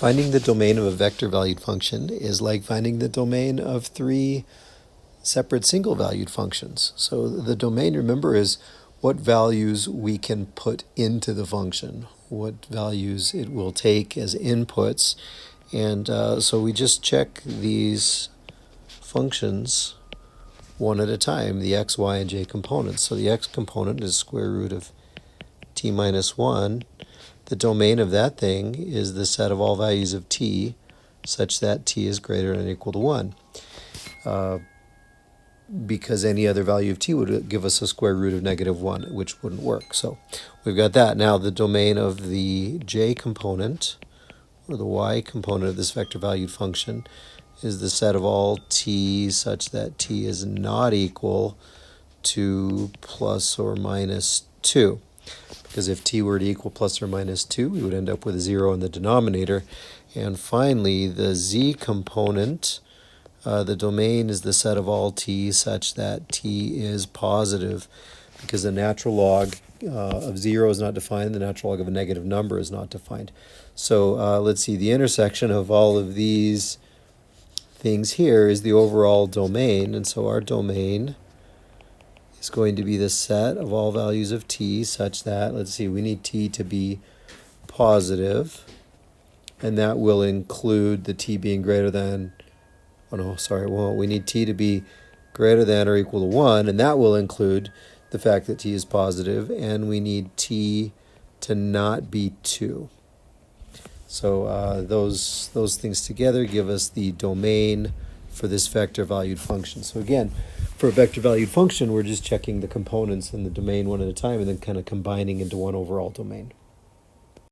Finding the domain of a vector-valued function is like finding the domain of three separate single-valued functions. So the domain, remember, is what values we can put into the function, what values it will take as inputs. And so we just check these functions one at a time, the x, y, and j components. So the x component is square root of t minus 1. The domain of that thing is the set of all values of t such that t is greater than or equal to 1. Because any other value of t would give us a square root of negative 1, which wouldn't work. So we've got that. Now the domain of the j component, or the y component of this vector valued function, is the set of all t such that t is not equal to plus or minus 2. Because if t were to equal plus or minus 2, we would end up with a 0 in the denominator. And finally, the z component, the domain is the set of all t such that t is positive, because the natural log of 0 is not defined, the natural log of a negative number is not defined. So let's see, the intersection of all of these things here is the overall domain, and so our domain is going to be the set of all values of t such that, let's see, we need t to be positive, and that will include the t being greater than, oh no, sorry, it won't. We need t to be greater than or equal to 1, and that will include the fact that t is positive, and we need t to not be 2. So those things together give us the domain for this vector valued function. So again, for a vector valued function, we're just checking the components in the domain one at a time and then kind of combining into one overall domain.